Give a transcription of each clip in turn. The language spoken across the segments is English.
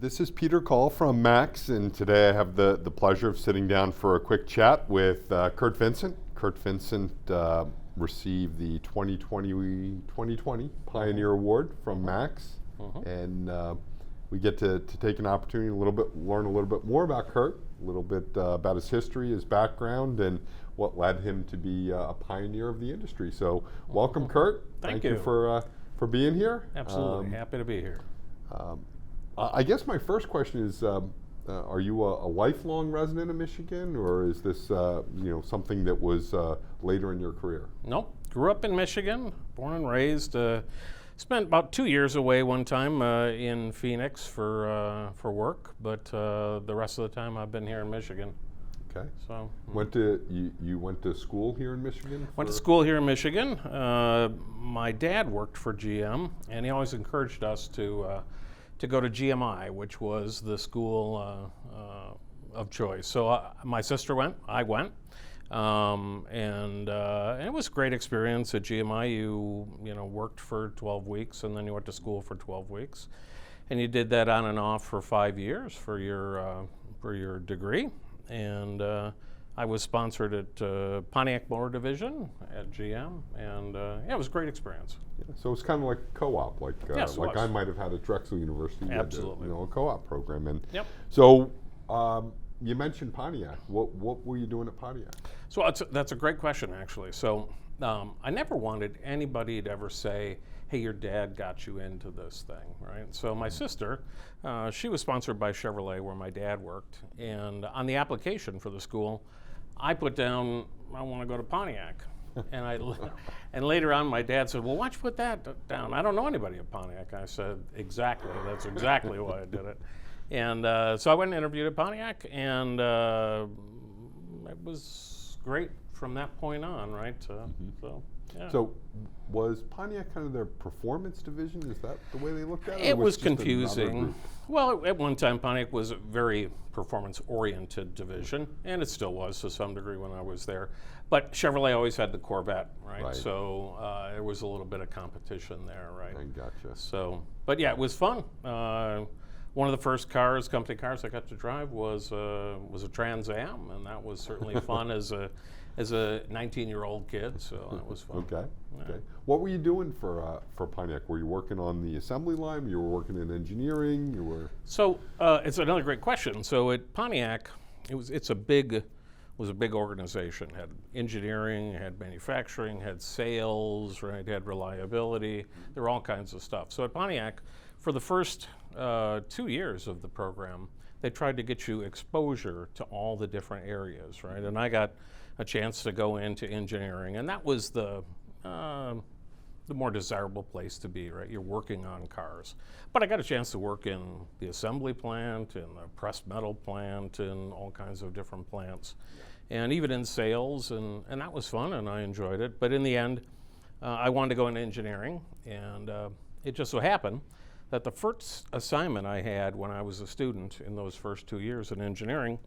This is Peter Coll from MACS, and today I have the pleasure of sitting down for a quick chat with Curt Vincent. Curt Vincent received the 2020 Pioneer Award from MACS, and we get to take an opportunity learn a little bit more about Curt, a little bit about his history, his background, and what led him to be a pioneer of the industry. So welcome, Curt. Thank you for being here. Absolutely, happy to be here. I guess my first question is, are you a lifelong resident of Michigan, or is this something that was later in your career? Nope, grew up in Michigan, born and raised. Spent about 2 years away one time in Phoenix for work, but the rest of the time I've been here in Michigan. Okay. So you went to school here in Michigan? Went to school here in Michigan. My dad worked for GM, and he always encouraged us to go to GMI, which was the school of choice. So my sister went, I went, and it was a great experience at GMI. You worked for 12 weeks, and then you went to school for 12 weeks, and you did that on and off for 5 years for your degree. And I was sponsored at Pontiac Motor Division at GM, and it was a great experience. Yeah, so it's kind of like co-op, Yes, like I might have had at Drexel University. Absolutely. A co-op program. And yep. So you mentioned Pontiac. What were you doing at Pontiac? So that's a great question, actually. So I never wanted anybody to ever say, hey, your dad got you into this thing, right? So my sister, she was sponsored by Chevrolet where my dad worked, and on the application for the school, I put down, I want to go to Pontiac. And later on my dad said, well, why don't you put that down? I don't know anybody at Pontiac. I said, exactly, that's exactly why I did it. And so I went and interviewed at Pontiac, and it was great from that point on, right? So. Yeah. So was Pontiac kind of their performance division? Is that the way they looked at it? It was confusing. Well, at one time Pontiac was a very performance-oriented division, and it still was to some degree when I was there. But Chevrolet always had the Corvette, right? So there was a little bit of competition there, right? I gotcha. So, but yeah, it was fun. One of the first company cars I got to drive was a Trans Am, and that was certainly fun as a 19-year-old kid, so that was fun. Okay. Yeah. Okay. What were you doing for Pontiac? Were you working on the assembly line? You were working in engineering? You were. So it's another great question. So at Pontiac, it was a big organization. It had engineering, had manufacturing, had sales, right? Had reliability. There were all kinds of stuff. So at Pontiac, for the first 2 years of the program, they tried to get you exposure to all the different areas, right? And I got a chance to go into engineering, and that was the more desirable place to be, right? You're working on cars. But I got a chance to work in the assembly plant, in the pressed metal plant, in all kinds of different plants, and even in sales, and that was fun, and I enjoyed it. But in the end, I wanted to go into engineering, and it just so happened that the first assignment I had when I was a student in those first 2 years in engineering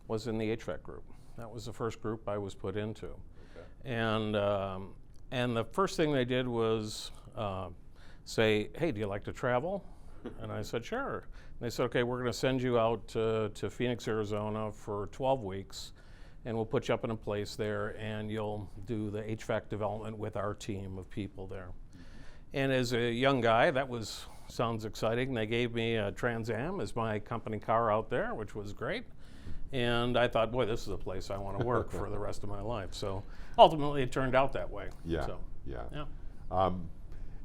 was in the HVAC group. That was the first group I was put into. Okay. And the first thing they did was say, hey, do you like to travel? And I said, sure. And they said, okay, we're going to send you out to Phoenix, Arizona for 12 weeks, and we'll put you up in a place there, and you'll do the HVAC development with our team of people there. And as a young guy, sounds exciting. They gave me a Trans Am as my company car out there, which was great. And I thought, boy, this is a place I want to work for the rest of my life. So ultimately, it turned out that way. Yeah. So, yeah.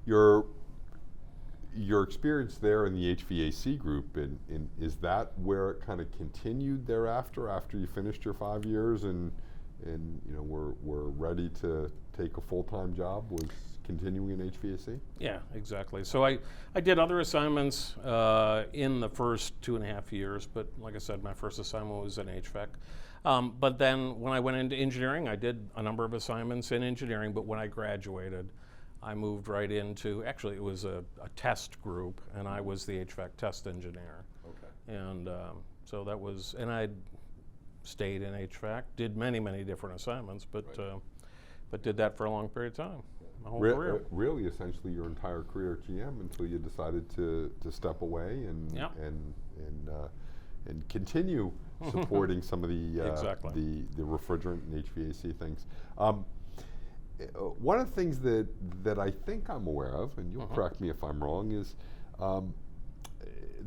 Your experience there in the HVAC group, is that where it kind of continued thereafter, after you finished your 5 years and were ready to take a full-time job? Was continuing in HVAC? Yeah, exactly. So I did other assignments in the first 2.5 years, but like I said, my first assignment was in HVAC. But then when I went into engineering, I did a number of assignments in engineering, but when I graduated, I moved right into, actually it was a test group, and I was the HVAC test engineer. Okay. And so that was, and I stayed in HVAC, did many, many different assignments, but did that for a long period of time. My whole career. Really, essentially, your entire career at GM until you decided to step away and and continue supporting some of the Exactly. the refrigerant and HVAC things. One of the things that I think I'm aware of, and you'll correct me if I'm wrong, is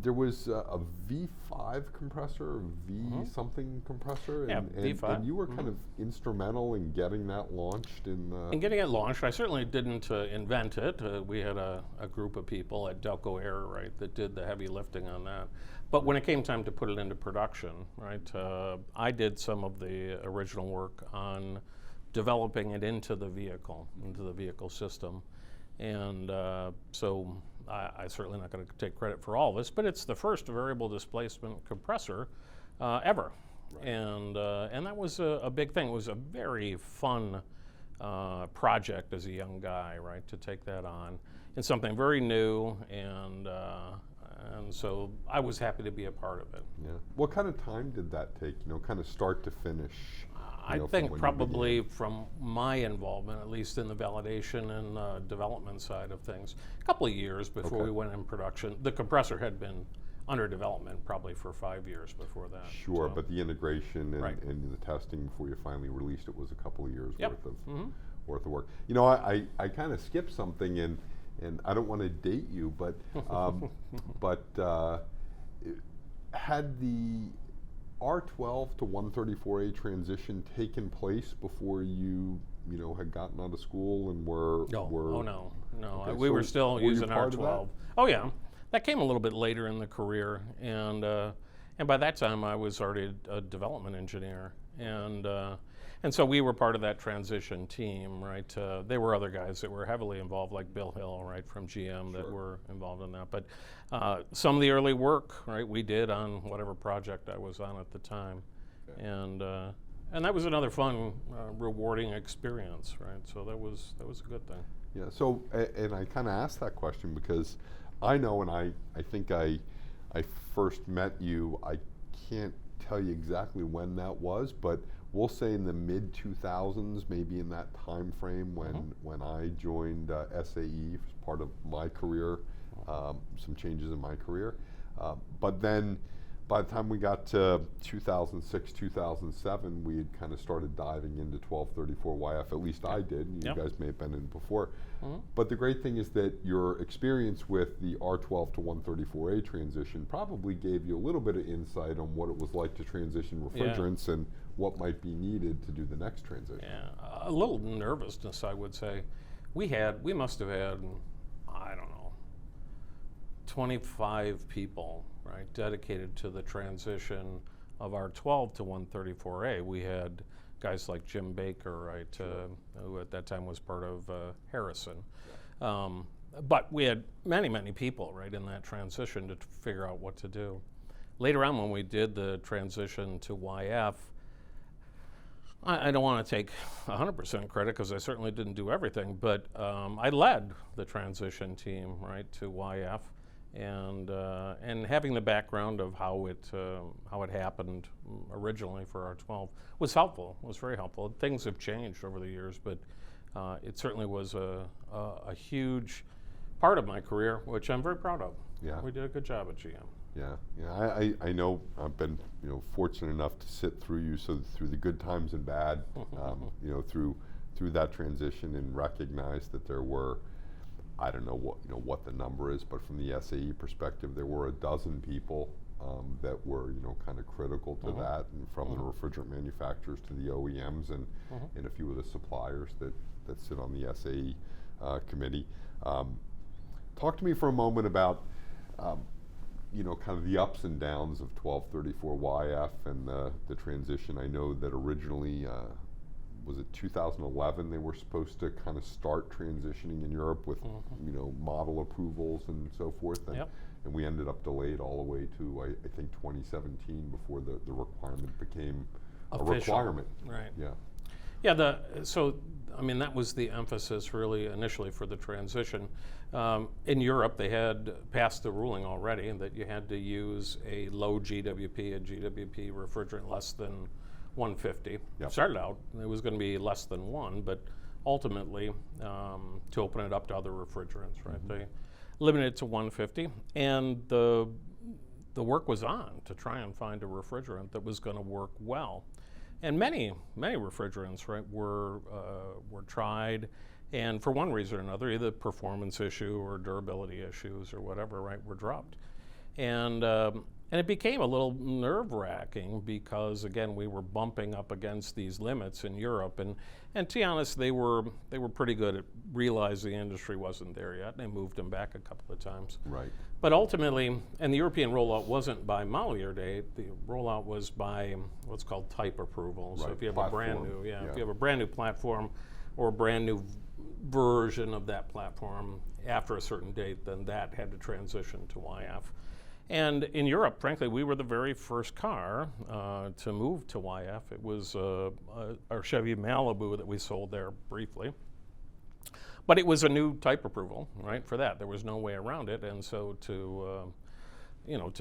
there was a V5 compressor, or V something compressor, Yeah, and V5. and you were kind of instrumental in getting that launched in. In getting it launched, I certainly didn't invent it. We had a group of people at Delco Air, right, that did the heavy lifting on that. But when it came time to put it into production, right, I did some of the original work on developing it into the vehicle system. And so I'm certainly not going to take credit for all this, but it's the first variable displacement compressor ever. Right. And that was a big thing. It was a very fun project as a young guy, right, to take that on. And something very new, and so I was happy to be a part of it. Yeah. What kind of time did that take, kind of start to finish? I think probably from my involvement, at least in the validation and development side of things, a couple of years before we went in production. The compressor had been under development probably for 5 years before that. Sure, so. But the integration and, right. and the testing before you finally released it was a couple of years yep. worth of work. I kind of skipped something, and I don't want to date you, but had the R12 to 134A transition taken place before you had gotten out of school and were? No. Okay, we were still using R12. Oh yeah, that came a little bit later in the career, and by that time I was already a development engineer, and so we were part of that transition team, right? There were other guys that were heavily involved, like Bill Hill, right, from GM, that were involved in that. But some of the early work, right, we did on whatever project I was on at the time, and that was another fun, rewarding experience, right? So that was a good thing. Yeah. So, and I kind of asked that question because I know, and I think I first met you. I can't tell you exactly when that was, but we'll say in the mid 2000s, maybe in that time frame when I joined SAE as part of my career, some changes in my career. But then by the time we got to 2006, 2007, we had kind of started diving into 1234YF, at least I did, and you guys may have been in before. But the great thing is that your experience with the R12 to 134A transition probably gave you a little bit of insight on what it was like to transition refrigerants and what might be needed to do the next transition. Yeah, a little nervousness, I would say. We must have had, I don't know, 25 people, right, dedicated to the transition of R12 to 134A. We had guys like Jim Baker, right, who at that time was part of Harrison. But we had many people, right, in that transition to figure out what to do. Later on, when we did the transition to YF, I don't want to take 100% credit because I certainly didn't do everything, but I led the transition team, right, to YF, and having the background of how it happened originally for R12 was helpful. Was very helpful. Things have changed over the years, but it certainly was a huge part of my career, which I'm very proud of. Yeah, we did a good job at GM. Yeah. I know I've been fortunate enough to sit through through the good times and bad, through that transition, and recognize that there were, I don't know what the number is, but from the SAE perspective, there were a dozen people that were kind of critical to that, and from the refrigerant manufacturers to the OEMs and a few of the suppliers that sit on the SAE committee. Talk to me for a moment about kind of the ups and downs of 1234YF and the transition. I know that originally, was it 2011, they were supposed to kind of start transitioning in Europe with model approvals and so forth, and we ended up delayed all the way to I think 2017 before the requirement became official. A requirement. Right. Yeah. So I mean, that was the emphasis really initially for the transition. In Europe, they had passed the ruling already that you had to use a low GWP, a GWP refrigerant less than 150. Yep. Started out, it was going to be less than 1, but ultimately, to open it up to other refrigerants, right? They limited it to 150, and the the work was on to try and find a refrigerant that was going to work well. And many refrigerants, right, were tried, and for one reason or another, either performance issue or durability issues or whatever, right, were dropped. And it became a little nerve-wracking because, again, we were bumping up against these limits in Europe, and to be honest, they were pretty good at realizing the industry wasn't there yet. They moved them back a couple of times. Right. But ultimately, and the European rollout wasn't by model year date. The rollout was by what's called type approval. Right. So if you have Platform. a brand new, if you have a brand new platform or a brand new version of that platform after a certain date, then that had to transition to YF. And in Europe, frankly, we were the very first car to move to YF. It was our Chevy Malibu that we sold there briefly. But it was a new type approval, right, for that. There was no way around it. And so to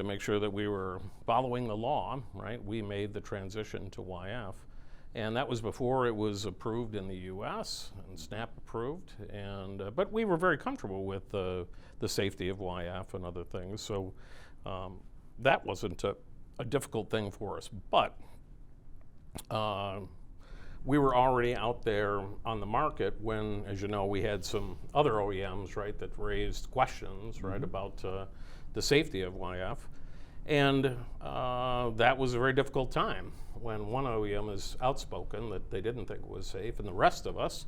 make sure that we were following the law, right, we made the transition to YF. And that was before it was approved in the US and SNAP approved. And but we were very comfortable with the safety of YF and other things. So that wasn't a difficult thing for us. But we were already out there on the market when, as you know, we had some other OEMs, right, that raised questions, right, about the safety of YF. And that was a very difficult time when one OEM is outspoken that they didn't think it was safe, and the rest of us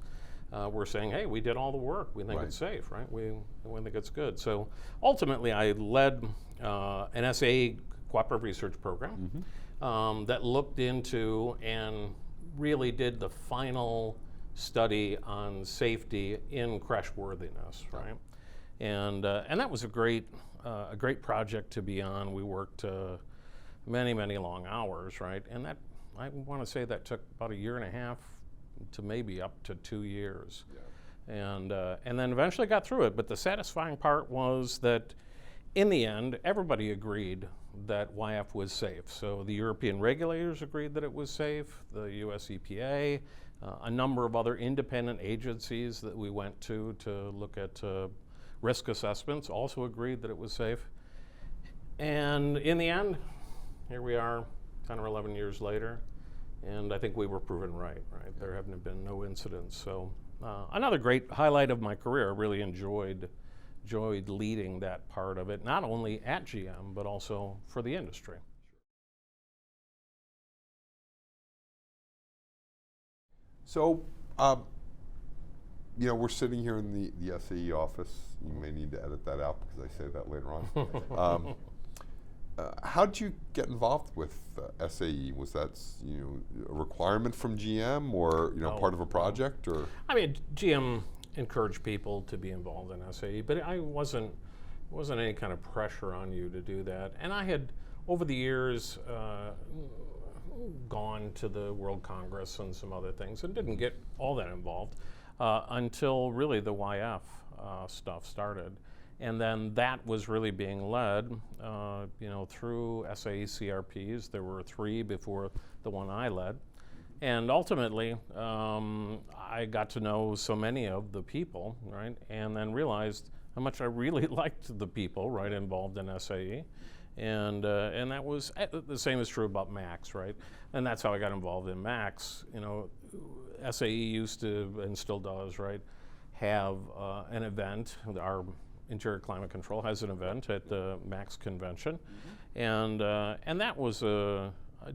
were saying, hey, we did all the work. We think it's safe, right? We think it's good. So ultimately, I led an SAE cooperative research program that looked into and really did the final study on safety in crashworthiness, right? And that was a great project to be on. We worked many long hours, right? And that, I want to say that took about 1.5 years to maybe up to 2 years. And then eventually got through it. But the satisfying part was that in the end, everybody agreed that YF was safe. So the European regulators agreed that it was safe, the US EPA, a number of other independent agencies that we went to look at risk assessments also agreed that it was safe. And in the end, here we are 10 or 11 years later, and I think we were proven right? There haven't been no incidents. So another great highlight of my career. I really enjoyed leading that part of it, not only at GM, but also for the industry. So, we're sitting here in the SAE office. You may need to edit that out because I say that later on. How did you get involved with SAE? Was that a requirement from GM, or part of a project, or? I mean, GM encouraged people to be involved in SAE, but I wasn't any kind of pressure on you to do that. And I had, over the years, gone to the World Congress and some other things, and didn't get all that involved until really the YF stuff started. And then that was really being led, through SAE CRPs. There were 3 before the one I led. And ultimately, I got to know so many of the people, right? And then realized how much I really liked the people, right, involved in SAE. And that was, the same is true about MACS, right? And that's how I got involved in MACS. SAE used to, and still does, right, have an event. Our Interior Climate Control has an event at the MACS convention. And that was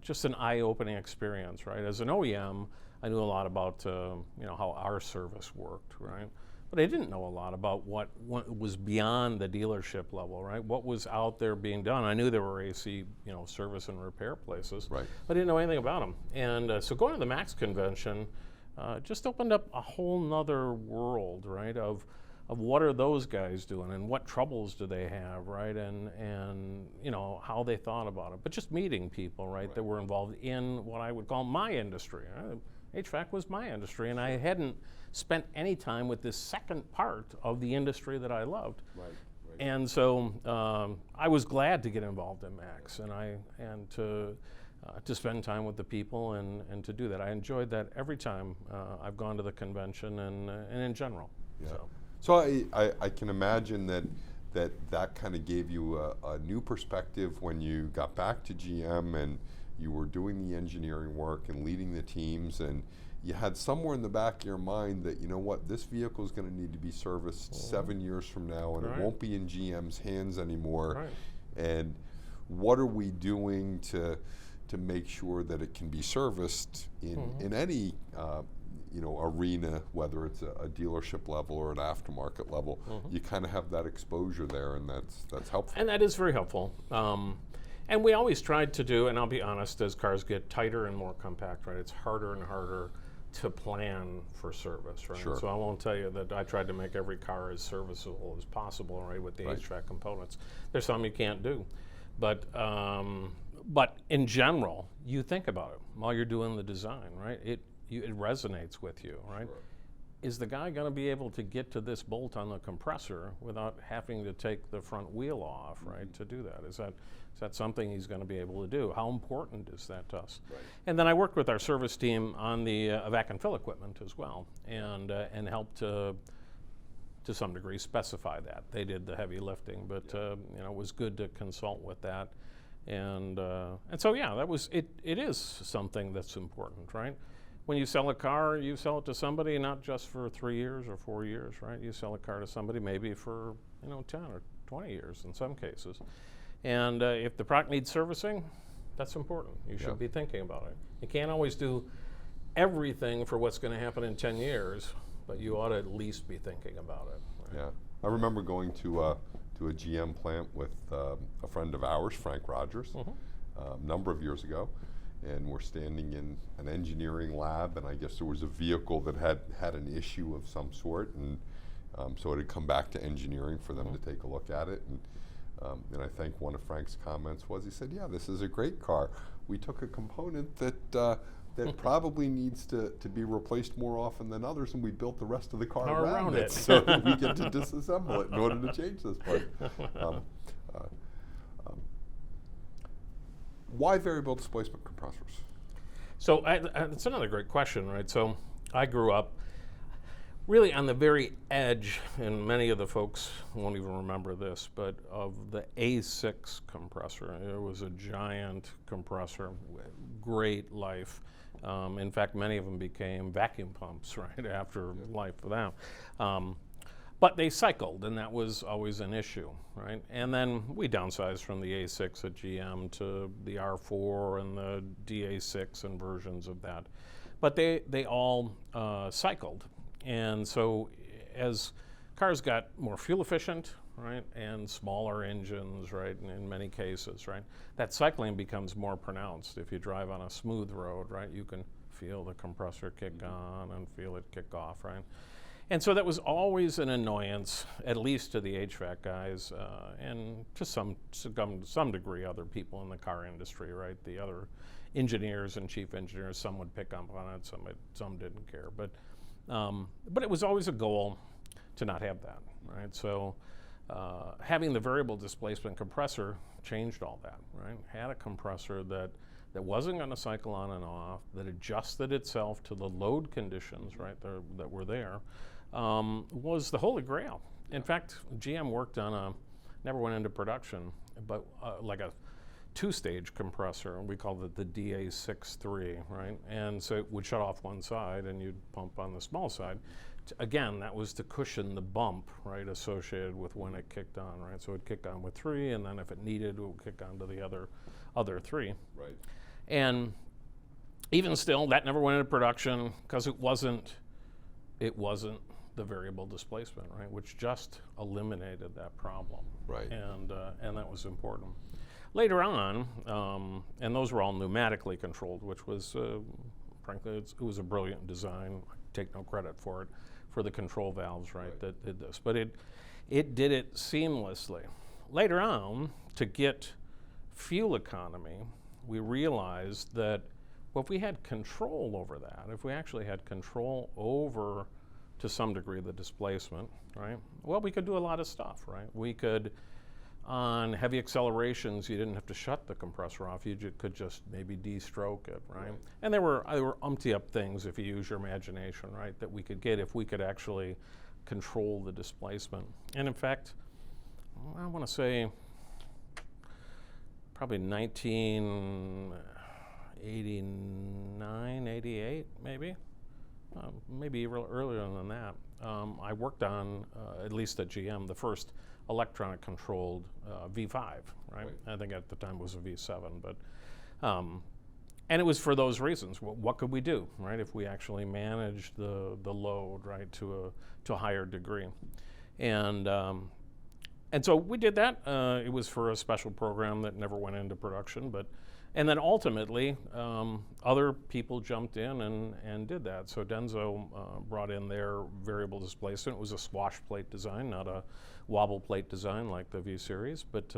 just an eye-opening experience, right? As an OEM, I knew a lot about how our service worked, right? But I didn't know a lot about what was beyond the dealership level, right? What was out there being done. I knew there were AC, service and repair places, right? But I didn't know anything about them. And so going to the MACS convention just opened up a whole nother world, right? Of what are those guys doing, and what troubles do they have, right? And how they thought about it. But just meeting people, right, that were involved in what I would call my industry. HVAC was my industry, and I hadn't spent any time with this second part of the industry that I loved. Right. And so I was glad to get involved in MACS, and to spend time with the people and to do that. I enjoyed that every time I've gone to the convention and in general. Yeah. So I can imagine that that kind of gave you a new perspective when you got back to GM and you were doing the engineering work and leading the teams, and you had somewhere in the back of your mind that, you know what, this vehicle is going to need to be serviced 7 years from now, and it won't be in GM's hands anymore. And what are we doing to make sure that it can be serviced in any arena, whether it's a dealership level or an aftermarket level? You kind of have that exposure there, and that's helpful. And that is very helpful. And we always tried to do, and I'll be honest, as cars get tighter and more compact, right, it's harder and harder to plan for service, right? Sure. So I won't tell you that I tried to make every car as serviceable as possible, right, with the HVAC components. There's some you can't do. But in general, you think about it while you're doing the design, right? It resonates with you, right? Sure. Is the guy going to be able to get to this bolt on the compressor without having to take the front wheel off, right, to do that? Is that something he's going to be able to do? How important is that to us? Right. And then I worked with our service team on the vac and fill equipment as well, and helped to some degree specify that. They did the heavy lifting, but it was good to consult with that. And so that was it. It is something that's important, right? When you sell a car, you sell it to somebody not just for 3 years or 4 years, right? You sell a car to somebody maybe for 10 or 20 years in some cases. And if the product needs servicing, that's important. You should be thinking about it. You can't always do everything for what's going to happen in 10 years, but you ought to at least be thinking about it. Right? Yeah, I remember going to a GM plant with a friend of ours, Frank Rogers, a number of years ago. And we're standing in an engineering lab, and I guess there was a vehicle that had an issue of some sort, and so it had come back to engineering for them to take a look at it. And I think one of Frank's comments was, he said, "Yeah, this is a great car. We took a component that probably needs to be replaced more often than others, and we built the rest of the car around it so that we get to disassemble it in order to change this part." Why variable displacement compressors? So that's another great question, right? So I grew up really on the very edge, and many of the folks won't even remember this, but of the A6 compressor. It was a giant compressor, great life. In fact, many of them became vacuum pumps, right, after life of them. But they cycled, and that was always an issue, right? And then we downsized from the A6 at GM to the R4 and the DA6 and versions of that. But they all cycled. And so as cars got more fuel efficient, right, and smaller engines, right, in many cases, right, that cycling becomes more pronounced. If you drive on a smooth road, right, you can feel the compressor kick on and feel it kick off, right? And so that was always an annoyance, at least to the HVAC guys, and to some degree other people in the car industry, right? The other engineers and chief engineers, some would pick up on it, some didn't care. But it was always a goal to not have that, right? So having the variable displacement compressor changed all that, right? Had a compressor that wasn't going to cycle on and off, that adjusted itself to the load conditions, right, that were there, was the holy grail. In fact, GM worked on never went into production, but like a 2-stage compressor, and we called it the DA63, right? And so it would shut off one side and you'd pump on the small side. Again, that was to cushion the bump, right, associated with when it kicked on, right? So it'd kick on with 3, and then if it needed, it would kick on to the other 3. Right. And even still, that never went into production because it wasn't the variable displacement, right, which just eliminated that problem. Right. And that was important. Later on, and those were all pneumatically controlled, which was, frankly, it was a brilliant design. I take no credit for it, for the control valves, right, that did this. But it did it seamlessly. Later on, to get fuel economy, we realized that, well, if we had control over that, if we actually had control over, to some degree, the displacement, right, well, we could do a lot of stuff, right? We could, on heavy accelerations, you didn't have to shut the compressor off. You could just maybe de-stroke it, right? And there were umpty-up things, if you use your imagination, right, that we could get if we could actually control the displacement. And in fact, I want to say, probably 1989, 88, maybe. Maybe earlier than that. I worked on, at least at GM, the first electronic controlled V5, right? I think at the time it was a V7, but, and it was for those reasons. What could we do, right, if we actually managed the load, right, to a higher degree? And so we did that. It was for a special program that never went into production, and then ultimately, other people jumped in and did that. So Denso brought in their variable displacement. It was a swash plate design, not a wobble plate design like the V series. But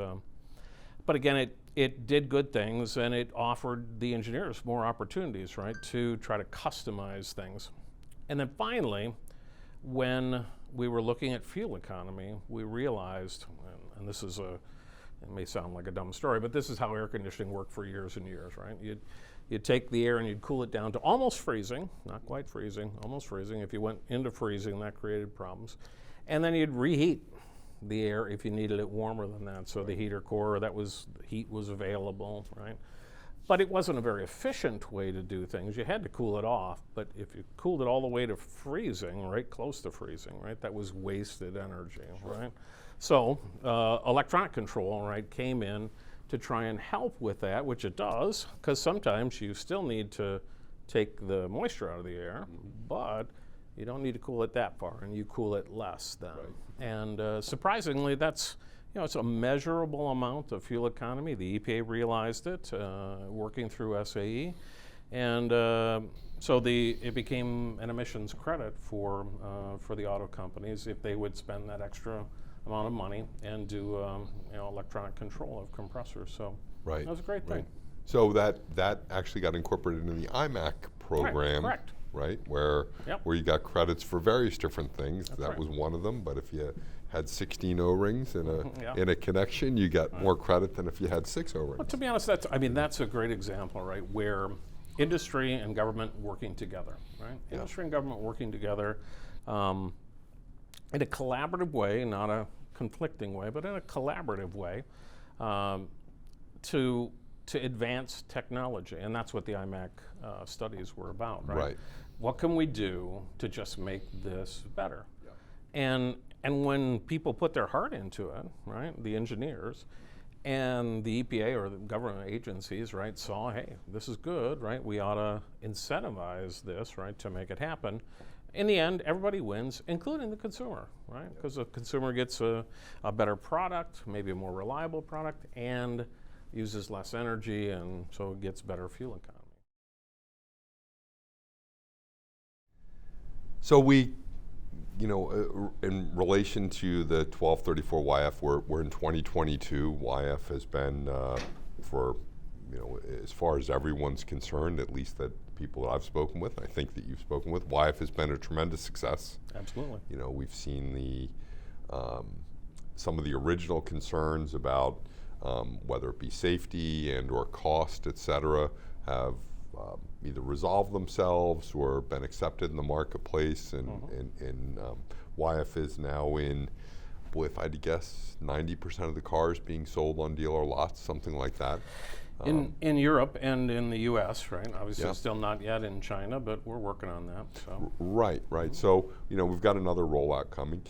again, it did good things, and it offered the engineers more opportunities, right, to try to customize things. And then finally, when we were looking at fuel economy, we realized, and this is it may sound like a dumb story, but this is how air conditioning worked for years and years, right? You'd take the air and you'd cool it down to almost freezing, not quite freezing, almost freezing. If you went into freezing, that created problems. And then you'd reheat the air if you needed it warmer than that. So the heater core, heat was available, right? But it wasn't a very efficient way to do things. You had to cool it off, but if you cooled it all the way to freezing, right, close to freezing, right, that was wasted energy, right? So electronic control, right, came in to try and help with that, which it does, because sometimes you still need to take the moisture out of the air, but you don't need to cool it that far, and you cool it less then. Right. And surprisingly, that's, it's a measurable amount of fuel economy. The EPA realized it, working through SAE, and so it became an emissions credit for the auto companies if they would spend that extra amount of money and do electronic control of compressors. So right. That was a great thing. Right. So that actually got incorporated into the IMAC program, correct. Right? Where you got credits for various different things. That's that right. was one of them. But if you had 16 O-rings in a connection, you got more credit than if you had 6 O-rings. Well, to be honest, that's a great example, right? Where industry and government working together, right? Yeah. Industry and government working together in a collaborative way, not a conflicting way, but in a collaborative way, to advance technology, and that's what the IMAC studies were about, right? Right. What can we do to just make this better? Yeah. And when people put their heart into it, right, the engineers, and the EPA or the government agencies, right, saw, hey, this is good, right? We ought to incentivize this, right, to make it happen. In the end, everybody wins, including the consumer, right? Because the consumer gets a better product, maybe a more reliable product, and uses less energy, and so it gets better fuel economy. So we, in relation to the 1234 YF, we're in 2022. YF has been for, as far as everyone's concerned, at least that people that I've spoken with, I think that you've spoken with, YF has been a tremendous success. Absolutely. We've seen some of the original concerns about whether it be safety and or cost, et cetera, have either resolved themselves or been accepted in the marketplace, and YF is now in, if I had to guess, 90% of the cars being sold on dealer lots, something like that. In Europe and in the U.S., right? Obviously, still not yet in China, but we're working on that. So. Right. So, we've got another rollout coming.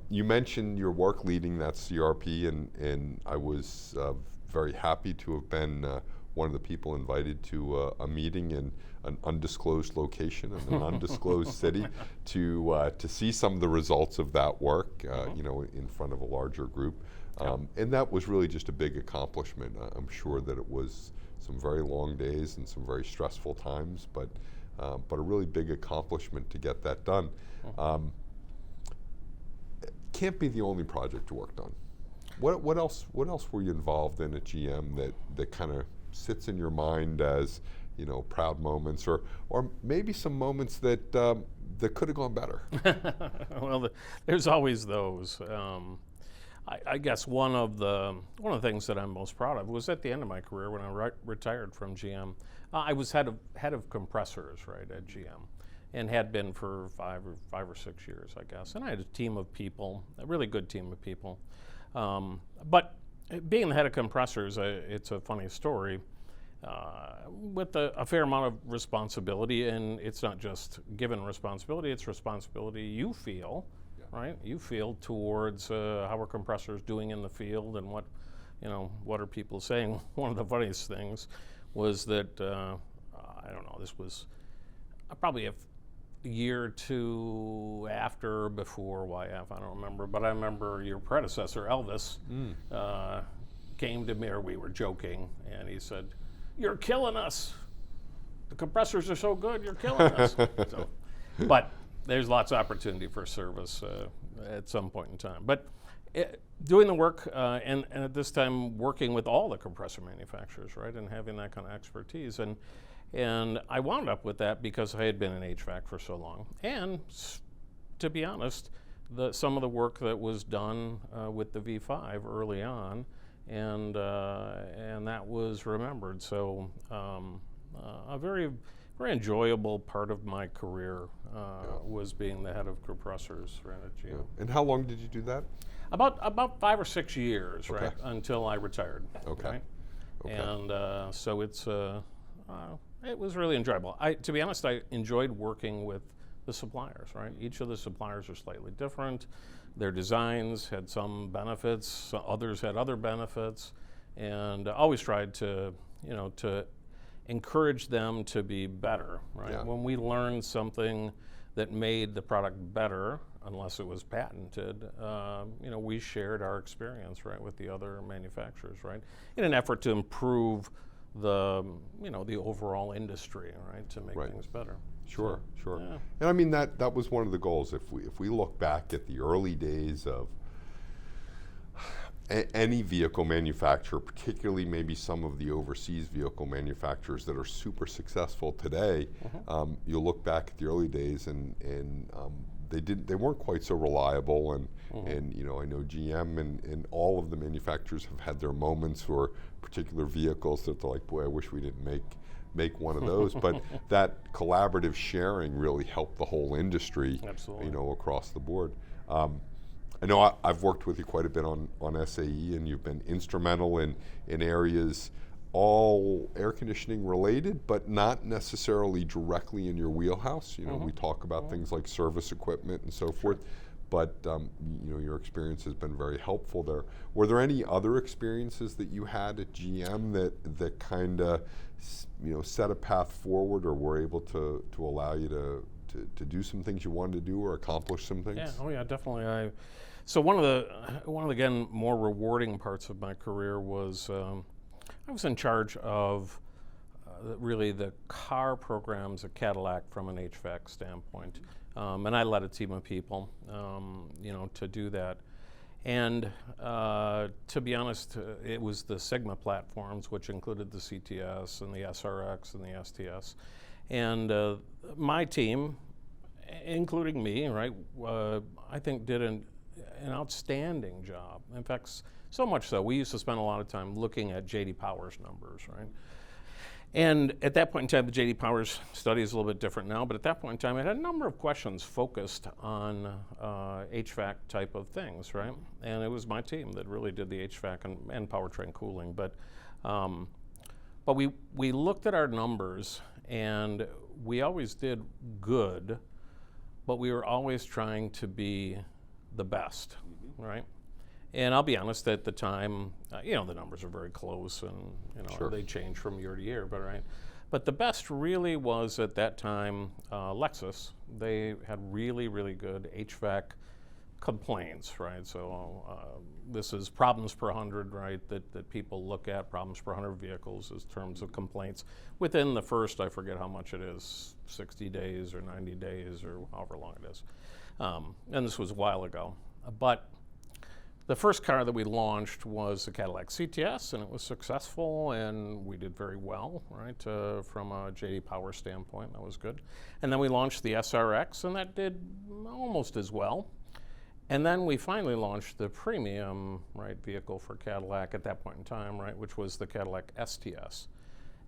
You mentioned your work leading that CRP, and I was very happy to have been one of the people invited to a meeting in an undisclosed location in an undisclosed city to see some of the results of that work, in front of a larger group. And that was really just a big accomplishment. I'm sure that it was some very long days and some very stressful times, but a really big accomplishment to get that done. It can't be the only project you worked on. What else were you involved in at GM that kind of sits in your mind as proud moments, or maybe some moments that could have gone better? Well, there's always those. I guess one of the things that I'm most proud of was at the end of my career when I retired from GM. I was head of compressors, right, at GM, and had been for five or 6 years, I guess. And I had a team of people, a really good team of people, But being the head of compressors, it's a funny story. With a fair amount of responsibility, and it's not just given responsibility, it's responsibility you feel, right? You feel towards how are compressors doing in the field and what are people saying. One of the funniest things was that, I don't know, this was probably a year or two after or before YF, I don't remember, but I remember your predecessor, Elvis, came to me, or we were joking, and he said, "You're killing us. The compressors are so good, you're killing us." But there's lots of opportunity for service at some point in time. But doing the work, and at this time working with all the compressor manufacturers, right, and having that kind of expertise. And I wound up with that because I had been in HVAC for so long. And to be honest, some of the work that was done with the V5 early on, and that was remembered. So a very, very enjoyable part of my career was being the head of compressors right at GM. And how long did you do that? About 5 or 6 years, Okay. right, until I retired. Okay. Right? Okay. And so it was really enjoyable. To be honest, I enjoyed working with the suppliers, right? Each of the suppliers are slightly different. Their designs had some benefits, others had other benefits, and I always tried to encourage them to be better, right? Yeah. When we learned something that made the product better, unless it was patented, we shared our experience, right, with the other manufacturers, right, in an effort to improve the overall industry, right, to make things better. Sure. Yeah. And I mean that was one of the goals. If we look back at the early days of any vehicle manufacturer, particularly maybe some of the overseas vehicle manufacturers that are super successful today, you'll look back at the early days and they weren't quite so reliable, and I know GM and all of the manufacturers have had their moments or particular vehicles that they're like, boy, I wish we didn't make one of those. But that collaborative sharing really helped the whole industry. Absolutely. Across the board. I know I've worked with you quite a bit on SAE, and you've been instrumental in areas all air conditioning related, but not necessarily directly in your wheelhouse. We talk about things like service equipment and so forth, but your experience has been very helpful there. Were there any other experiences that you had at GM that kind of set a path forward, or were able to allow you to do some things you wanted to do or accomplish some things? Yeah, oh yeah, definitely. So one of the again more rewarding parts of my career was I was in charge of really the car programs at Cadillac from an HVAC standpoint, and I led a team of people, to do that. And to be honest, it was the Sigma platforms, which included the CTS and the SRX and the STS, and my team, including me, right, I think did an outstanding job. In fact, so much so, we used to spend a lot of time looking at J.D. Power's numbers, right? And at that point in time, the J.D. Power's study is a little bit different now, but at that point in time, it had a number of questions focused on HVAC type of things, right? And it was my team that really did the HVAC and powertrain cooling. But we looked at our numbers, and we always did good, but we were always trying to be the best, right? And I'll be honest, at the time, the numbers are very close, and Sure. they change from year to year, but right. But the best really was at that time Lexus. They had really, really good HVAC complaints, right? So this is problems per 100, right? That people look at, problems per 100 vehicles as terms of complaints within the first, I forget how much it is, 60 days or 90 days or however long it is. And this was a while ago, but the first car that we launched was the Cadillac CTS, and it was successful, and we did very well, right, from a J.D. Power standpoint. That was good. And then we launched the SRX, and that did almost as well. And then we finally launched the premium, right, vehicle for Cadillac at that point in time, right, which was the Cadillac STS.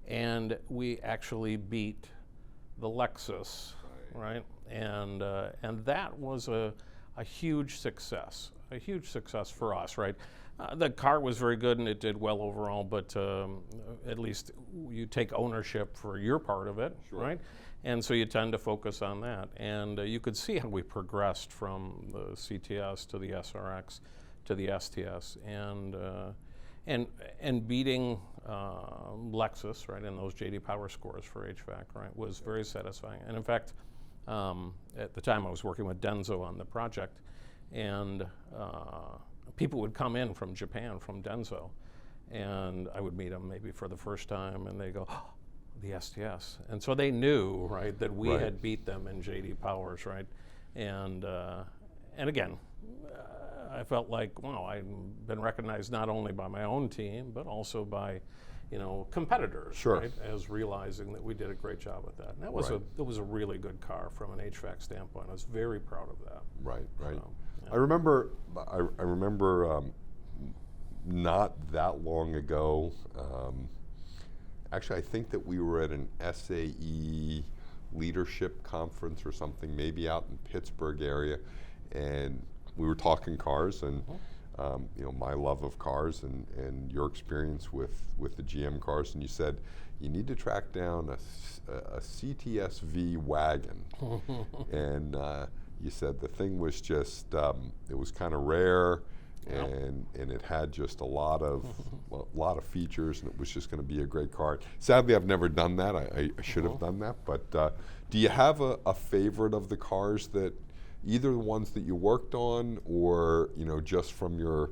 And we actually beat the Lexus, right? And that was a huge success. a huge success for us, right? The car was very good and it did well overall, but at least you take ownership for your part of it, right? And so you tend to focus on that. And you could see how we progressed from the CTS to the SRX to the STS, and beating Lexus, right, in those JD Power scores for HVAC, right, was very satisfying. And in fact, at the time I was working with Denso on the project, and people would come in from Japan, from Denso, and I would meet them maybe for the first time, and they go, oh, the STS. And so they knew, right, that we had beat them in JD Powers, right? And again, I felt like, wow, I've been recognized not only by my own team, but also by, competitors, right, as realizing that we did a great job with that. And that was it was a really good car from an HVAC standpoint. I was very proud of that. Right. So, yeah. I remember not that long ago, actually I think that we were at an SAE leadership conference or something, maybe out in Pittsburgh area, and we were talking cars, and my love of cars and your experience with the GM cars, and you said you need to track down a CTS-V wagon, and you said the thing was just it was kind of rare, and it had just a lot of features, and it was just going to be a great car. Sadly, I've never done that. I should have done that, but do you have a favorite of the cars that? Either the ones that you worked on, or just from your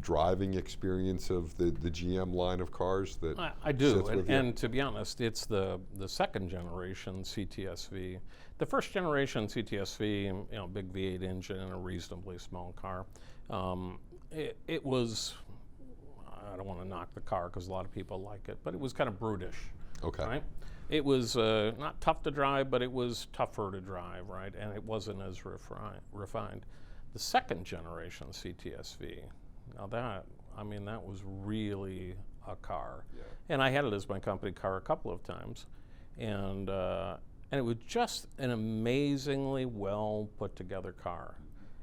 driving experience of the GM line of cars that I do, and to be honest, it's the second generation CTS-V. The first generation CTS-V, big V8 engine and a reasonably small car. It was, I don't want to knock the car because a lot of people like it, but it was kind of brutish. Okay. Right? It was not tough to drive, but it was tougher to drive, right? And it wasn't as refined. The second generation CTS-V, now that was really a car. Yeah. And I had it as my company car a couple of times. And it was just an amazingly well put together car.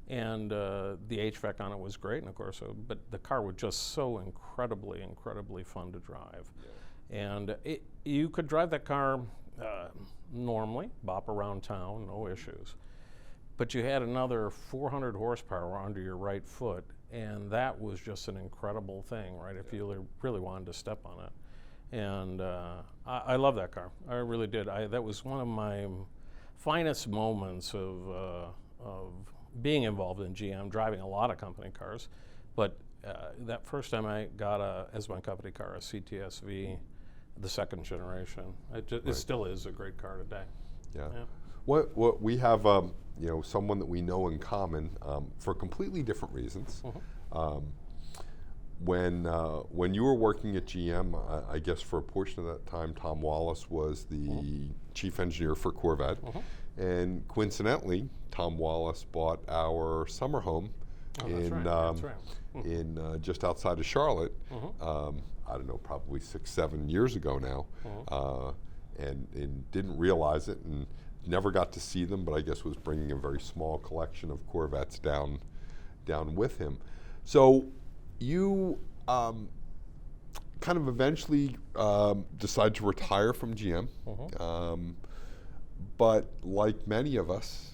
And the HVAC on it was great, and of course, but the car was just so incredibly fun to drive. Yeah. And you could drive that car normally, bop around town, no issues. But you had another 400 horsepower under your right foot, and that was just an incredible thing, right, if you really wanted to step on it. And I love that car. I really did. That was one of my finest moments of being involved in GM, driving a lot of company cars. But that first time I got as my company car, a CTS-V, the second generation. It still is a great car today. Yeah. What we have, someone that we know in common for completely different reasons. When you were working at GM, I guess for a portion of that time, Tom Wallace was the chief engineer for Corvette, and coincidentally, Tom Wallace bought our summer home in just outside of Charlotte. I don't know, probably 6-7 years ago now, and didn't realize it, and never got to see them, but I guess was bringing a very small collection of Corvettes down with him. So you kind of eventually decide to retire from GM, but like many of us,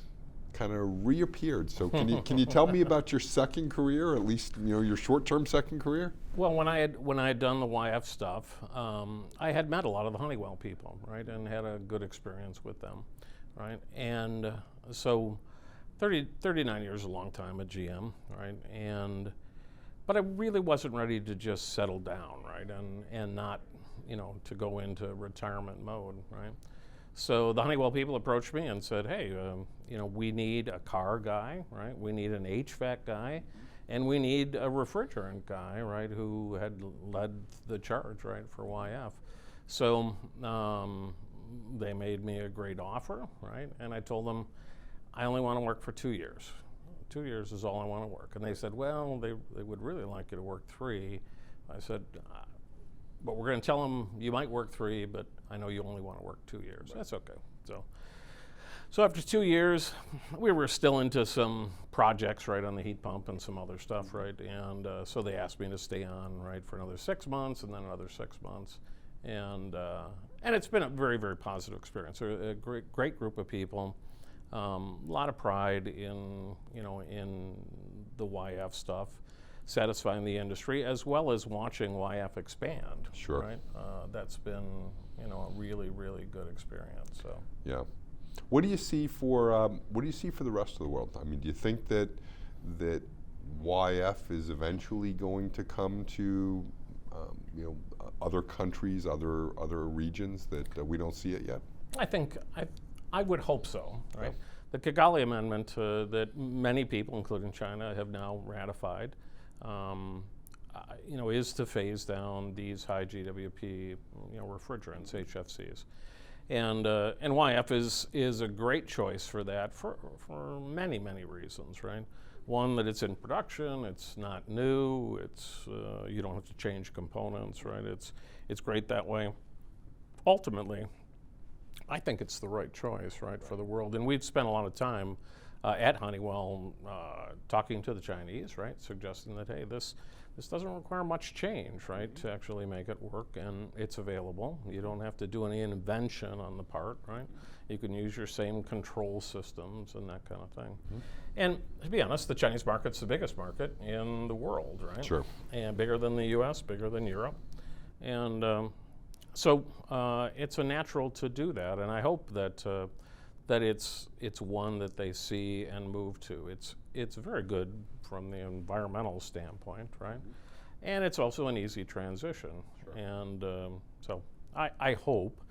kind of reappeared. So can you tell me about your second career, or at least your short-term second career? Well, when I had done the YF stuff, I had met a lot of the Honeywell people, right, and had a good experience with them, right, and so 39 years is a long time at GM, right, but I really wasn't ready to just settle down, right, and not to go into retirement mode, right. So the Honeywell people approached me and said, hey, we need a car guy, right? We need an HVAC guy, and we need a refrigerant guy, right, who had led the charge, right, for YF. So they made me a great offer, right? And I told them, I only want to work for 2 years. 2 years is all I want to work. And they said, well, they would really like you to work 3. I said, but we're going to tell them you might work 3, but I know you only want to work 2 years. Right. That's okay. So after 2 years, we were still into some projects, right, on the heat pump and some other stuff, right, and so they asked me to stay on, right, for another 6 months and then another 6 months, and it's been a very, very positive experience. A great group of people, a lot of pride in, in the YF stuff, satisfying the industry, as well as watching YF expand. Sure. Right, that's been, a really, really good experience. So. Yeah. What do you see for the rest of the world? I mean, do you think that YF is eventually going to come to other countries, other regions that we don't see it yet? I would hope so. Right. Yeah. The Kigali Amendment that many people, including China, have now ratified, is to phase down these high GWP, refrigerants, HFCs. And YF is a great choice for that for many, many reasons, right? One, that it's in production, it's not new, it's you don't have to change components, right? It's great that way. Ultimately, I think it's the right choice, right, for the world. And we've spent a lot of time at Honeywell talking to the Chinese, right, suggesting that, hey, this doesn't require much change, right, to actually make it work, and it's available. You don't have to do any invention on the part, right? You can use your same control systems and that kind of thing. Mm-hmm. And to be honest, the Chinese market's the biggest market in the world, right? Sure. And bigger than the US, bigger than Europe. And so it's a natural to do that, and I hope that it's one that they see and move to. It's very good from the environmental standpoint, right? Mm-hmm. And it's also an easy transition. Sure. And so I hope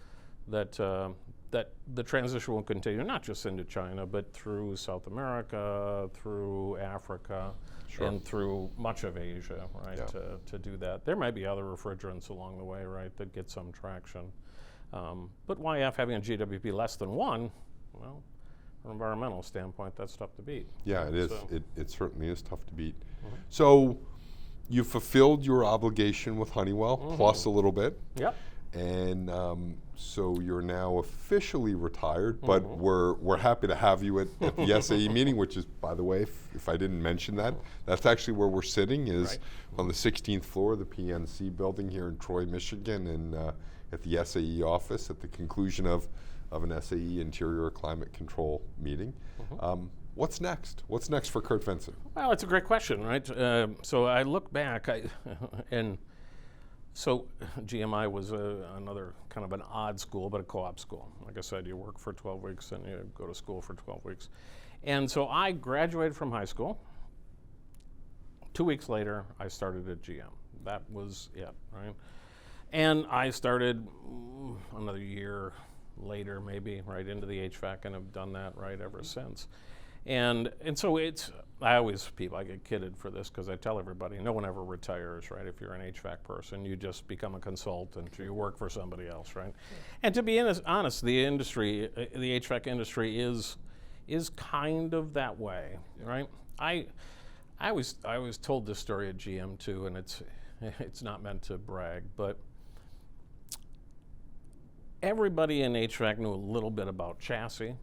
that the transition will continue, not just into China, but through South America, through Africa, sure, and through much of Asia, right, yeah, to do that. There might be other refrigerants along the way, right, that get some traction. But YF having a GWP less than 1, well, from an environmental standpoint, that's tough to beat. Yeah, right? it is. So. It certainly is tough to beat. Mm-hmm. So you fulfilled your obligation with Honeywell, mm-hmm, plus a little bit. Yep. And so you're now officially retired, but mm-hmm, we're happy to have you at the SAE meeting, which is, by the way, if I didn't mention that, that's actually where we're sitting, is right on the 16th floor of the PNC building here in Troy, Michigan, and at the SAE office at the conclusion of an SAE interior climate control meeting. Mm-hmm. What's next? What's next for Curt Vincent? Well, it's a great question, right? So I look back, and so GMI was another kind of an odd school, but a co-op school. Like I said, you work for 12 weeks and you go to school for 12 weeks. And so I graduated from high school. 2 weeks later, I started at GM. That was it, right? And I started another year later, maybe, right into the HVAC, and have done that right ever since. And so I get kidded for this because I tell everybody, no one ever retires, right? If you're an HVAC person, you just become a consultant, you work for somebody else, right? Yeah. And to be honest, the industry, the HVAC industry is kind of that way, right? I was told this story at GM too, and it's not meant to brag, but everybody in HVAC knew a little bit about chassis,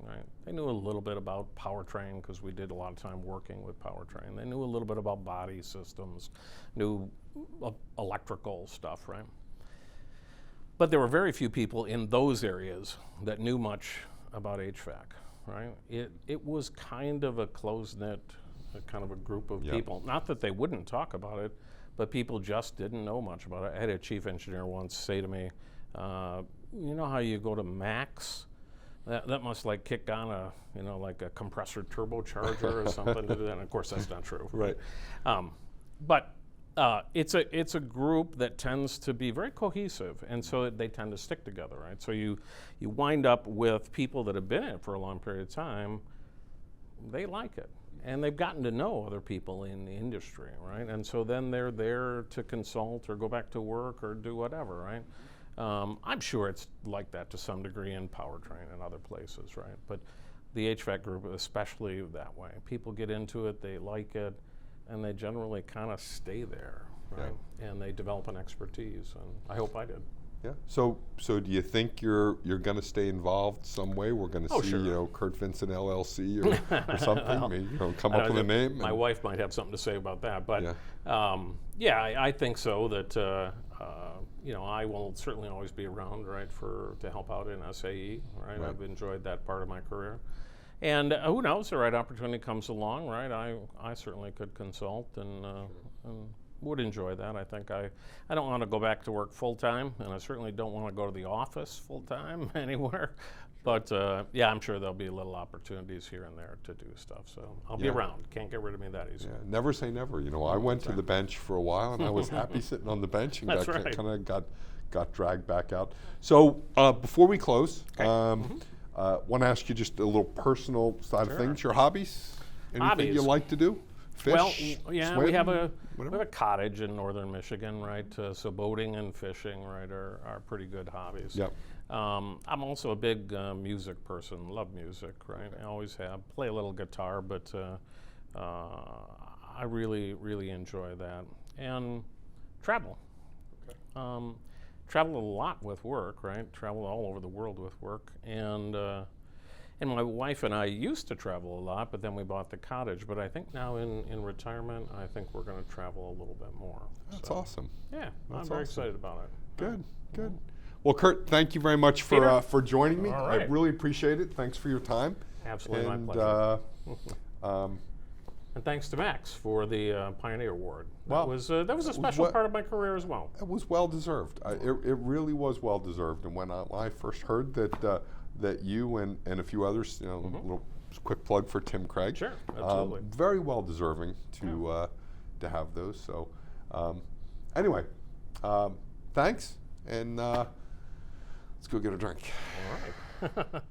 right? They knew a little bit about powertrain because we did a lot of time working with powertrain. They knew a little bit about body systems, knew electrical stuff, right? But there were very few people in those areas that knew much about HVAC, right? It was kind of a close-knit, kind of a group of people. Not that they wouldn't talk about it, but people just didn't know much about it. I had a chief engineer once say to me, you know how you go to MACS? That must like kick on like a compressor turbocharger or something to do that. And of course, that's not true. Right. But it's a group that tends to be very cohesive, and so they tend to stick together, right? So you wind up with people that have been in it for a long period of time. They like it, and they've gotten to know other people in the industry, right? And so then they're there to consult or go back to work or do whatever, right? I'm sure it's like that to some degree in powertrain and other places, right? But the HVAC group, especially that way. People get into it, they like it, and they generally kind of stay there, right? Yeah. And they develop an expertise, and I hope I did. Yeah. So do you think you're going to stay involved some way? We're going to see, sure. Curt Vincent LLC or something. Maybe, come up with a name. My wife might have something to say about that, but I think so. That I will certainly always be around, right, to help out in SAE. Right? I've enjoyed that part of my career, and who knows, the right opportunity comes along, right? I certainly could consult and would enjoy that. I think I don't want to go back to work full time, and I certainly don't want to go to the office full time anywhere. But I'm sure there'll be little opportunities here and there to do stuff. So I'll be around. Can't get rid of me that easy. Yeah, never say never. I went to the bench for a while, and I was happy sitting on the bench, and got dragged back out. So before we close, want to ask you just a little personal side of things. Your hobbies? Anything you like to do? Fish, swim, we have a cottage in northern Michigan, right? So boating and fishing, right, are pretty good hobbies. Yep. I'm also a big music person. Love music, right? I always have. Play a little guitar, but I really enjoy that. And travel. Okay. Travel a lot with work, right? Travel all over the world with work, and my wife and I used to travel a lot, but then we bought the cottage. But I think now in retirement, I think we're going to travel a little bit more. That's awesome. Yeah, I'm very excited about it. Good. Well, Curt, thank you very much for joining me. All right. I really appreciate it. Thanks for your time. Absolutely, my pleasure. And thanks to MACS for the Pioneer Award. That was a special part of my career as well. It was well deserved. It really was well deserved. And when I first heard that you and a few others, a little quick plug for Tim Craig. Sure, absolutely. Very well deserving to have those. So anyway, thanks, and let's go get a drink. All right.